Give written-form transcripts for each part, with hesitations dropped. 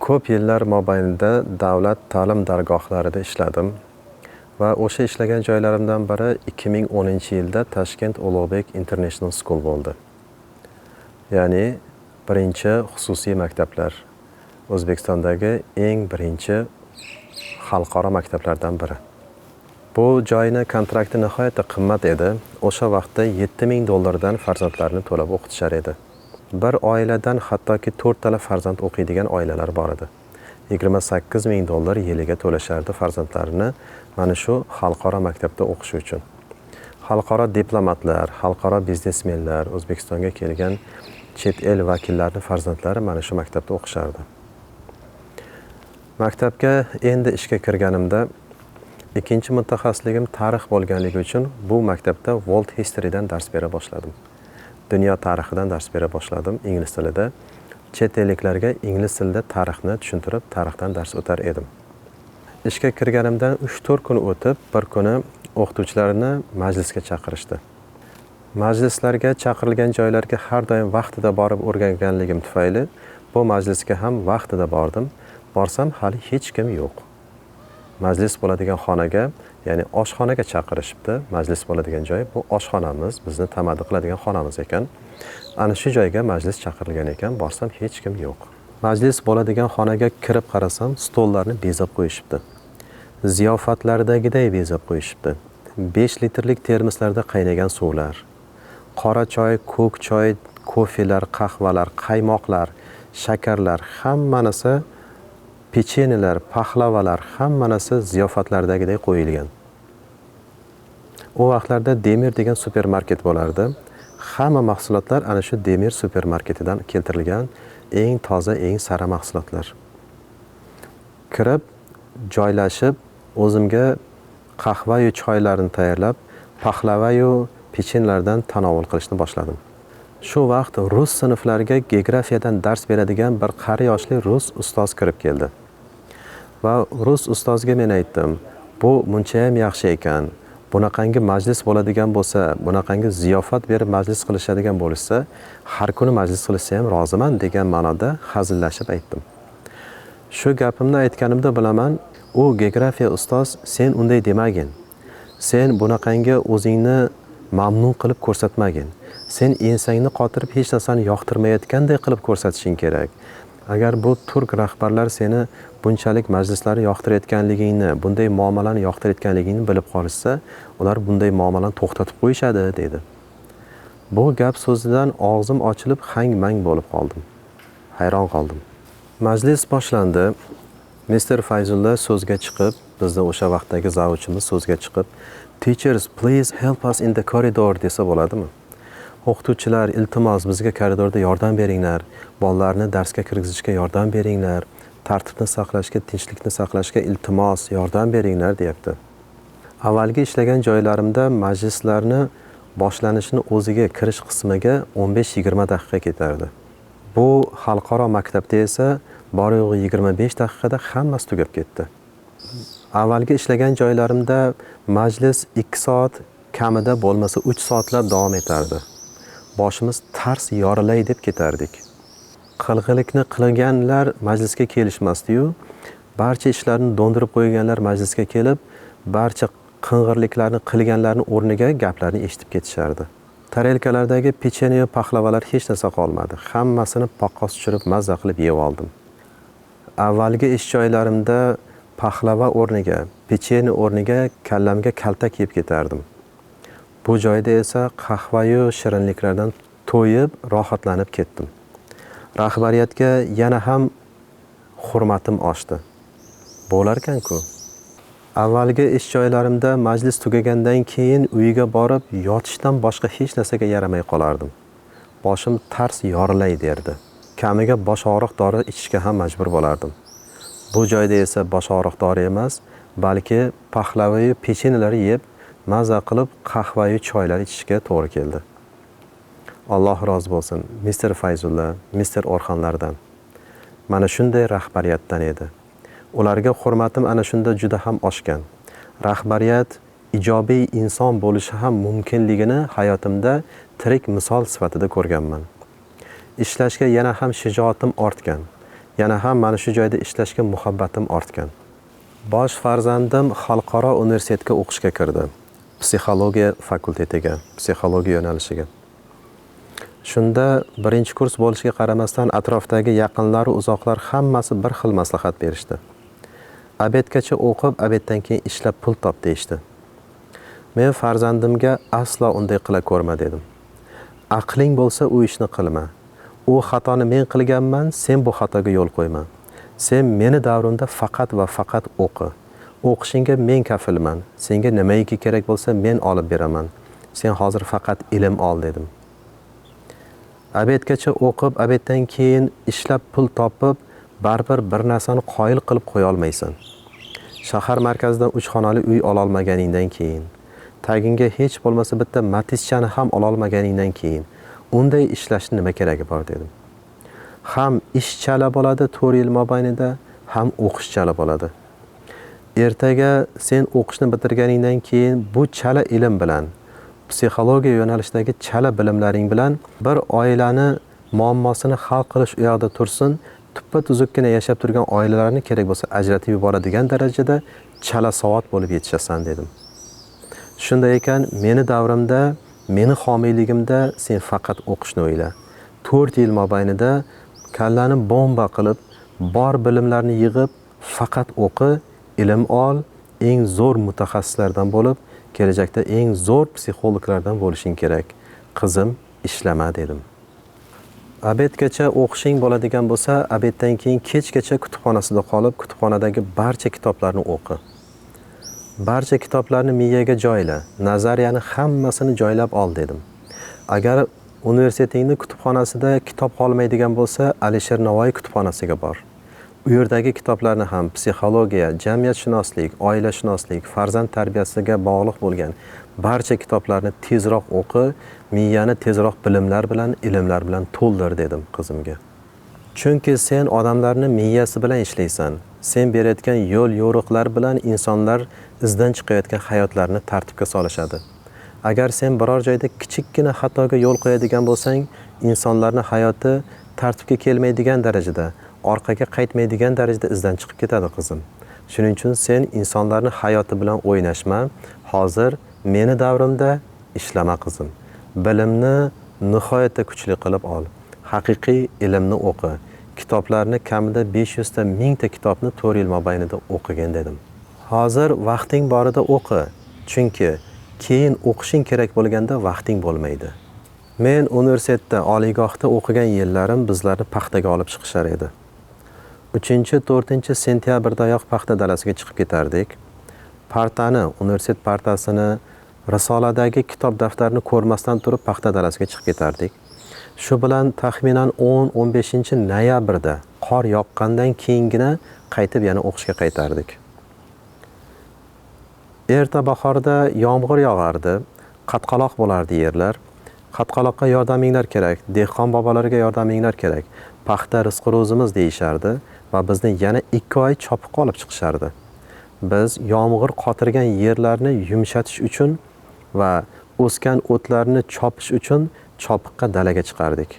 Ko'p yillar mobaynida davlat ta'lim dargohlarida ishladim va o'sha ishlagan joylarimdan biri 2010-yilda Tashkent Ulug'bek International School bo'ldi. Ya'ni birinchi xususiy maktablar, O'zbekistondagi eng birinchi xalqaro maktablardan biri. Bu joyning kontrakti nihoyatda qimmat edi. O'sha vaqtda $7000 farzandlarni to'lab o'qitishar edi. Bir oiladan hattoki 4 tala farzand o'qiydigan oilalar bor edi. $28000 yiliga to'lashardi farzandlarini mana shu xalqaro maktabda o'qish uchun. Xalqaro diplomatlar, xalqaro biznesmenlar, O'zbekistonga kelgan chet el vakillarining farzandlari mana shu maktabda o'qishardi. Maktabga endi ishga kirganimda ikkinchi mutaxassisligim tarix bo'lganligi uchun bu maktabda World History'dan dars bera boshladim. Dunyo tarixidan dars bera boshladim ingliz tilida. Chet elliklarga ingliz tilida tarixni tushuntirib, tarixdan dars o'tar edim. Ishga kirganimdan 3-4 kun o'tib, bir kuni o'qituvchilarni majlisga chaqirishdi. Majlislarga chaqirilgan joylarga har doim vaqtida borib o'rganganligim tufayli bu majlisga ham vaqtida bordim. Borsam hali hech kim yo'q. Majlis bo'ladigan xonaga, ya'ni oshxonaga chaqirishibdi. Majlis bo'ladigan joy bu oshxonamiz, bizni tamadi qiladigan xonamiz ekan. Ana shu joyga majlis chaqirilgan ekan, borsam hech kim yo'q. Majlis bo'ladigan xonaga kirib qarasam, stollarni bezab qo'yishibdi. Ziyofatlardagiday bezab qo'yishibdi. 5 litrlik termoslarda qaynagan suvlar, qora choy, ko'k choy, kofelar, qahvalar, qaymoqlar, shakarlar, hammanasi pechenyelar, pahlavalar, hammanasi ziyofatlardagiday qo'yilgan. O vaqtlarda Demir degan supermarket bo'lardi. Hamma mahsulotlar ana shu Demir supermarketidan keltirilgan eng toza, eng sara mahsulotlar. Kirib, joylashib, o'zimga qahva va choylarni tayyorlab, pahlava va pechenyelardan tanovul qilishni boshladim. Shu vaqt rus sinflariga geografiyadan dars beradigan bir qari yoshli rus ustoz kirib keldi. Va rus ustozga men aytdim, bu muncha ham yaxshi ekan. Bunaqangi majlis bo'ladigan bo'lsa, bunaqangi ziyofat berib majlis qilishadigan bo'lsa, har kuni majlis qilsa ham roziman degan ma'noda hazillashib aytdim. Shu gapimni aytganimda bilaman, u geografiya ustoz sen unday demagin. Sen bunaqangi o'zingni mamnun qilib ko'rsatmagin. Sen ensangni qotirib hech narsani yoqtirmayotganday qilib ko'rsatishing kerak. Agar bu turk rahbarlar seni bunchalik majlislari yoqtirayotganligingni, bunday muomalani yoqtirayotganligingni bilib qolishsa, ular bunday muomalani to'xtatib qo'yishadi dedi. Bu gap so'zidan og'zim ochilib hang-mang bo'lib qoldim. Hayron qoldim. Majlis boshlandi. Mr. Fayzulla so'zga chiqib, bizda o'sha vaqtdagi zavuchimiz so'zga chiqib, "Teachers, please help us in the corridor" desa bo'ladimi? O'qituvchilar, iltimos bizga koridorda yordam beringlar, bolalarni darsga kirgizishga yordam beringlar, tartibni saqlashga, tinchlikni saqlashga iltimos yordam beringlar deyapti. Avvalgi ishlagan joylarimda majlislarni boshlanishini o'ziga kirish qismiga 15-20 daqiqa ketardi. Bu xalqaro maktabda esa bor-yo'g'i 25 daqiqada hammasi tugab ketdi. Avvalgi ishlagan joylarimda majlis 2 soat, kamida bo'lmasa 3 soatlab davom etardi. Boshimiz tars yorilay deb ketardik. Qilg'ilikni qilganlar majlisga kelishmasdi-yu, barcha ishlarni do'ndirib qo'yganlar majlisga kelib, barcha qing'irliklarni qilganlarning o'rniga gaplarni eshitib ketishardi. Tarelkalardagi pechenye, pahlavalar hech narsa qolmadi. Hammasini paqqos tushirib mazza qilib yeb oldim. Avvalgi ish joylarimda pahlava o'rniga, pechenye o'rniga kallamga kaltak yeb ketardim. Bu joyda esa qahva va shirinliklardan to'yib, rohatlanib ketdim. Rahbariyatga yana ham hurmatim oshdi. Bo'lar ekan-ku. Avvalgi ish joylarimda majlis tugagandan keyin uyiga borib, yotishdan boshqa hech narsaga yaramay qolardim. Boshim tars yorilay derdi. Kamiga bosh og'riq dori ichishga ham majbur bo'lardim. Bu joyda esa bosh og'riq dori emas, balki pahlava va pechenyelar yeb, maza qilib qahva va choylar ichishga to'g'ri keldi. Alloh rozi bo'lsin, Mr. Fayzulla, Mr. Orxonlardan. Mana shunday rahbariyatdan edi. Ularga hurmatim ana shunda juda ham oshgan. Rahbariyat ijobiy inson bo'lishi ham mumkinligini hayotimda tirik misol sifatida ko'rganman. Ishlashga yana ham shijoatim ortgan. yana ham mana shu joyda ishlashga muhabbatim ortgan. Bosh farzandim xalqaro universitetga o'qishga kirdi. Psixologiya fakultetiga, psixologiya yo'nalishiga. Shunda birinchi kurs bo'lishiga qaramasdan atrofdagi yaqinlar va uzoqlar hammasi bir xil maslahat berishdi. Abedgacha o'qib, abeddan keyin ishlab pul top deyishdi. Men farzandimga aslo unday qila ko'rma dedim. Aqling bo'lsa u ishni qilma. U xatoni men qilganman, sen bu xatoga yo'l qo'yma. Sen meni davrimda faqat va faqat o'qi. O'qishingga men kafilman. Senga nimaiki kerak bo'lsa men olib beraman. Sen hozir faqat ilm ol dedim. Abedgacha o'qib, abeddan keyin ishlab pul topib, baribir bir narsani qoyil qilib qo'ya olmaysan. Shahar markazidan 3 xonali uy ola olmaganingdan keyin, taginga hech bo'lmasa bitta Matizchani ham ola olmaganingdan keyin, unday ishlashning nima keragi bor dedim. Ham ish chala bo'ladi 4 yil mobaynida, ham o'qish chala bo'ladi. Ertaga sen o'qishni bitirganingdan keyin bu chala ilm bilan, psixologiya yo'nalishidagi chala bilimlaring bilan bir oilani muammosini hal qilish u yoqda tursin, tuppa tuzukkina yashab turgan oilalarni kerak bo'lsa ajratib yuboradigan darajada chala savod bo'lib yetishasan dedim. Shunday ekan, meni davrimda, meni homiyligimda sen faqat o'qishni o'yla. 4 yil mobaynida kallani bomba qilib, bor bilimlarni yig'ib, faqat o'qi, ilm ol, eng zo'r mutaxassislardan bo'lib, kelajakda eng zo'r psixologlardan bo'lishing kerak. Qizim, ishlama dedim. Abedgacha o'qishing bo'ladigan bo'lsa, abeddan keyin kechgacha kutubxonasida qolib, kutubxonadagi barcha kitoblarni o'qi. Barcha kitoblarni miyaga joyla, nazariyani hammasini joylab ol dedim. Agar universitetingning kutubxonasida kitob qolmaydigan bo'lsa, Alisher Navoiy kutubxonasiga bor. U yerdagi kitoblarni ham psixologiya, jamiyatshunoslik, oilashunoslik, farzand tarbiyasiga bog'liq bo'lgan barcha kitoblarni tezroq o'qi, miyani tezroq bilimlar bilan, ilmlar bilan to'ldir dedim qizimga. Chunki sen odamlarni miyasi bilan ishlaysan. Sen berayotgan yo'l yo'riqlar bilan insonlar izdan chiqayotgan hayotlarini tartibga solishadi. Agar sen biror joyda kichikkina xatoga yo'l qo'yadigan bo'lsang, insonlarning hayoti tartibga kelmaydigan darajada, orqaga qaytmaydigan darajada izdan chiqib ketadi qizim. Shuning uchun sen insonlarning hayoti bilan o'ynashma. Hozir meni davrimda ishlama qizim. Bilimni nihoyatda kuchli qilib ol. Haqiqiy ilmni o'qi. Kitoblarni kamida 500 ta 1000 ta kitobni 4 yil mobaynida o'qigan dedim. Hozir vaqting borida o'qi. Chunki keyin o'qishing kerak bo'lganda vaqting bo'lmaydi. Men universitetda, oliygohda o'qigan yillarim bizlarni paxtaga olib chiqishar edi. 3-4 sentyabrdayoq paxta dalasiga chiqib ketardik. Partani, universitet partasini, risoladagi kitob daftarni ko'rmasdan turib paxta dalasiga chiqib ketardik. Shu bilan taxminan 10-15 noyabrda qor yoqqandan keyingina qaytib yana o'qishga qaytardik. Erta bahorda yomg'ir yog'ardi, qatqaloq bo'lardi yerlar. Qatqaloqqa yordaminglar kerak, dehqon bobolarga yordaminglar kerak. Paxta rizqi ro'zimiz deyishardi va bizni yana 2 oy chopiq olib chiqishardi. Biz yomg'ir qotirgan yerlarni yumshatish uchun va o'sgan o'tlarni chopish uchun chopiqqa dalaga chiqardik.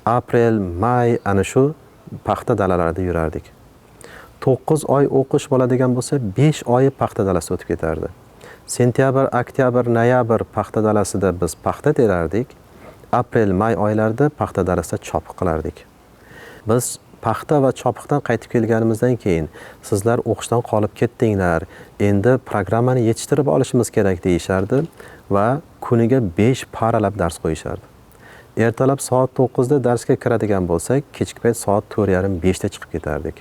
Aprel, may ana shu paxta dalalarida yurardik. 9 oy o'qish bo'ladigan bo'lsa, 5 oyi paxta dalasida o'tib ketardi. Sentyabr, oktyabr, noyabr paxta dalasida biz paxta terardik. Aprel, may oylarida paxta dalasida chopiq qilardik. Biz paxta va chopiqdan qaytib kelganimizdan keyin sizlar o'qishdan qolib ketdinglar, endi programmani yetishtirib olishimiz kerak deyishardi va kuniga 5 paralab dars qo'yishardi. Ertalab soat 9 da darsga kiradigan bo'lsak, kechki payt soat 4:30-5 da chiqib ketardik.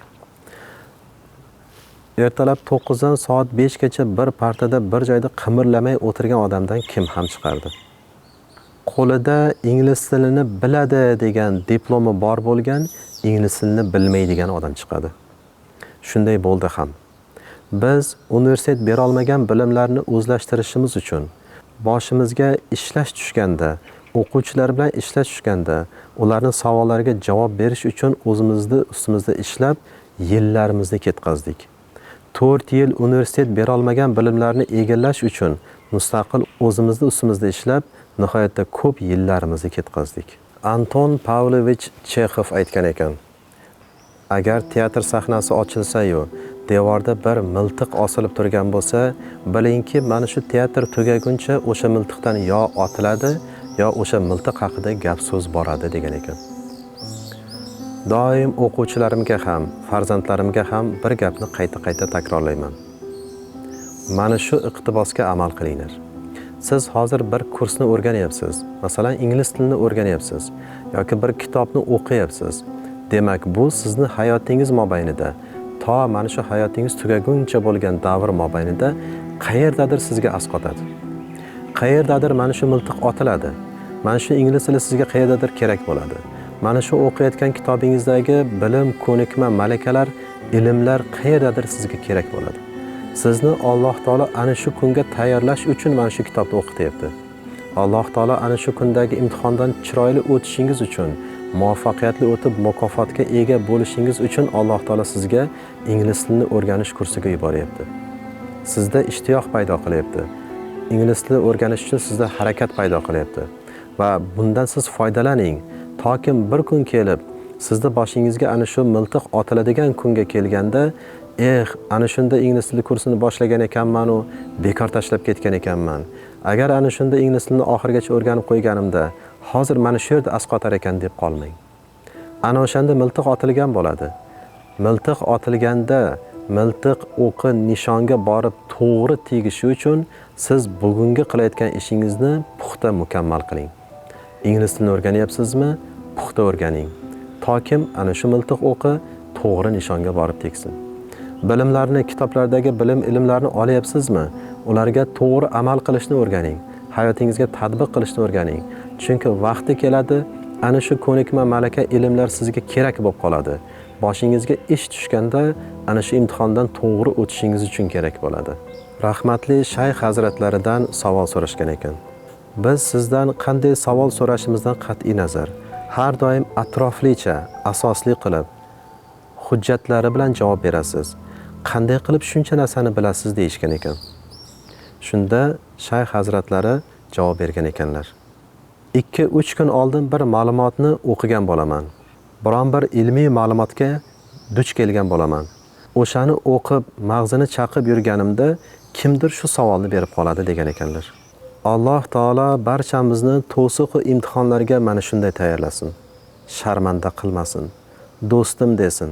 Ertalab 9 dan soat 5 gacha bir partada bir joyda qimirlamay o'tirgan odamdan kim ham chiqardi? Qo'lida ingliz tilini biladi degan diplomi bor bo'lgan, ingliz tilini bilmaydigan odam chiqadi. Shunday bo'ldi ham. Biz universitet bera olmagan bilimlarni o'zlashtirishimiz uchun boshimizga ishlash tushganda, o'quvchilar bilan ishlash tushganda, ularning savollariga javob berish uchun o'zimizni ustimizda ishlab, yillarimizni ketkazdik. 4 yil universitet bera olmagan bilimlarni egallash uchun mustaqil o'zimizni ustimizda ishlab, nihoyatda ko'p yillarimizni ketkazdik. Anton Pavlovich Chekhov aytgan ekan: Agar teatr sahnasi ochilsa-yu, devorda bir miltiq osilib turgan bo'lsa, bilingki, mana shu teatr tugaguncha o'sha miltiqdan yo otiladi, yo o'sha miltiq haqida gap so'z boradi degan ekan. Doim o'quvchilarimga ham, farzandlarimga ham bir gapni qayta-qayta takrorlayman. Mana shu iqtibosga amal qilinglar. Siz hozir bir kursni o'rganyapsiz, masalan, ingliz tilini o'rganyapsiz yoki bir kitobni o'qiyapsiz. Demak, bu sizni hayotingiz mobaynida, to mana shu hayotingiz tugaguncha bo'lgan davr mobaynida qayerdadir sizga asqotadi. Qayerdadir mana shu miltiq otiladi. Mana shu ingliz tili sizga qayerdadir kerak bo'ladi. Mana shu o'qiyotgan kitobingizdagi bilim, ko'nikma, malakalar, ilmlar qayerdadir sizga kerak bo'ladi. Sizni Alloh taolo ana shu kunga tayyorlash uchun mana shu kitobni o'qityapti. Alloh taolo ana shu kundagi imtihondan chiroyli o'tishingiz uchun, muvaffaqiyatli o'tib mukofotga ega bo'lishingiz uchun Alloh taolo sizga ingliz tilini o'rganish kursiga yuboryapti. Sizda ishtiyoq paydo qilyapti. Ingliz tilini o'rganish uchun sizda harakat paydo qilyapti. Va bundan siz foydalaning. Toki bir kun kelib, sizni boshingizga ana shu miltiq otiladigan kunga kelganda, ana shunda ingliz tili kursini boshlagan ekanman u, bekor tashlab ketgan ekanman. Agar ana shunda ingliz tilini oxirigacha o'rganib qo'yganimda, hozir mana shu yerda asqotar ekan deb qolmang. Ana o'shanda miltiq otilgan bo'ladi. Miltiq otilganda, miltiq o'qi nishonga borib to'g'ri tegishi uchun siz bugungi qilayotgan ishingizni puxta mukammal qiling. Ingliz tilini o'rganyapsizmi? Puxta o'rganing. Toki ana shu miltiq o'qi to'g'ri nishonga borib tegsin. Bilimlarni, kitoblardagi bilim, ilmlarni olyapsizmi? Ularga to'g'ri amal qilishni o'rganing. Hayotingizga tatbiq qilishni o'rganing. Chunki vaqti keladi, ana shu ko'nikma, malaka, ilmlar sizga kerak bo'lib qoladi. Boshingizga ish tushganda ana shu imtihondan to'g'ri o'tishingiz uchun kerak bo'ladi. Rahmatli shayx hazratlaridan savol so'rashgan ekan. Biz sizdan qanday savol so'rashimizdan qat'iy nazar, har doim atroflicha, asosli qilib, hujjatlari bilan javob berasiz. Qanday qilib shuncha narsani bilasiz deyishgan ekan. Shunda shayx hazratlari javob bergan ekanlar. 2-3 kun oldin bir ma'lumotni o'qigan bo'laman. Biron bir ilmiy ma'lumotga duch kelgan bo'laman. O'shani o'qib, mag'zini chaqib yurganimda kimdir shu savolni berib qoladi degan ekanlar. Alloh taolo barchamizni to'siq va imtihonlarga mana shunday tayyorlasin. Sharmanda qilmasin. Do'stim desin.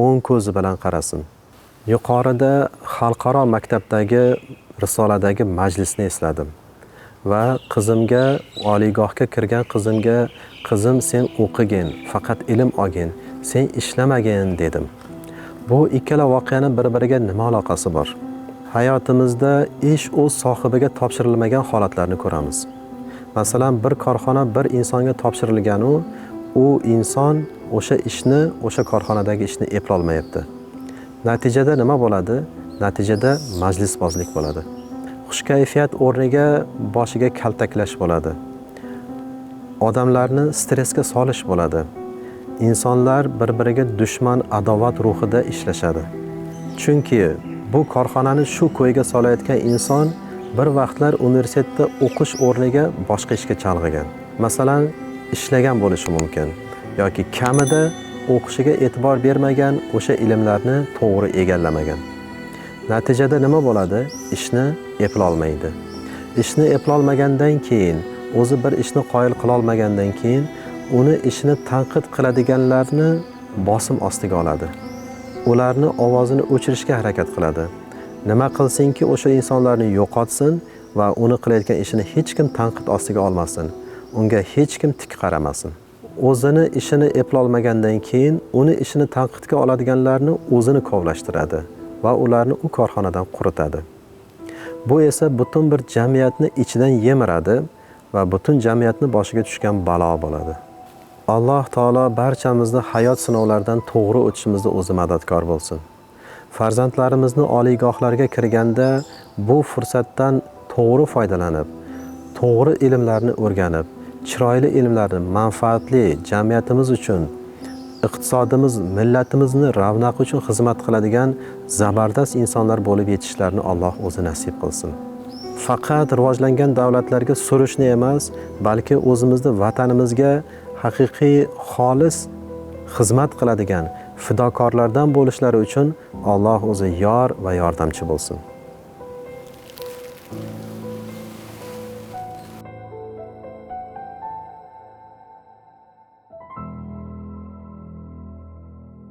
O'ng ko'zi bilan qarasin. Yuqorida xalqaro maktabdagi risoladagi majlisni esladim va qizimga, oliygohga kirgan qizimga, qizim sen o'qigin, faqat ilm olgin, sen ishlamagin dedim. Bu ikkala voqeaning bir-biriga nima aloqasi bor? Hayotimizda ish o'z sohibiga topshirilmagan holatlarni ko'ramiz. Masalan, bir korxona bir insonga topshirilgan u inson o'sha ishni, o'sha korxonadagi ishni eplolmayapti. Natijada nima bo'ladi? Natijada majlisbozlik bo'ladi. Xushkayfiyat o'rniga boshiga kaltaklash bo'ladi. Odamlarni stressga solish bo'ladi. Insonlar bir-biriga dushman, adovat ruhida ishlashadi. Chunki bu korxonani shu ko'yga solayotgan inson bir vaqtlar universitetda o'qish o'rniga boshqa ishga chalg'igan. Masalan, ishlagan bo'lishi mumkin yoki kamida o'qishiga e'tibor bermagan, o'sha ilmlarni to'g'ri egallamagan. Natijada nima bo'ladi? Ishni eplolmaydi. Ishni eplolmagandan keyin, o'zi bir ishni qoyil qila olmagandan keyin, uni ishini tanqid qiladiganlarni bosim ostiga oladi. Ularni ovozini o'chirishga harakat qiladi. Nima qilsinki, o'sha insonlarni yo'qotsin va uni qilayotgan ishini hech kim tanqid ostiga olmasin. Unga hech kim tik qaramasin. O'zini ishini eplolmagandan keyin, uni ishini tanqidga oladiganlarni o'zini kovlashtiradi va ularni u korxonadan quritadi. Bu esa butun bir jamiyatni ichidan yemiradi va butun jamiyatni boshiga tushgan balo bo'ladi. Alloh taolo barchamizni hayot sinovlaridan to'g'ri o'tishimizda o'zi madadkor bo'lsin. Farzandlarimizni oliygohlarga kirganda bu fursatdan to'g'ri foydalanib, to'g'ri ilmlarni o'rganib, chiroyli ilmlarni manfaatli jamiyatimiz uchun, iqtisodimiz, millatimizni ravnaqi uchun xizmat qiladigan zabardast insonlar bo'lib yetishlarini Alloh o'zi nasib qilsin. Faqat rivojlangan davlatlarga surishni emas, balki o'zimizni vatanimizga haqiqiy xolis xizmat qiladigan, fidokorlardan bo'lishlari uchun Alloh o'zi yor va yordamchi bo'lsin.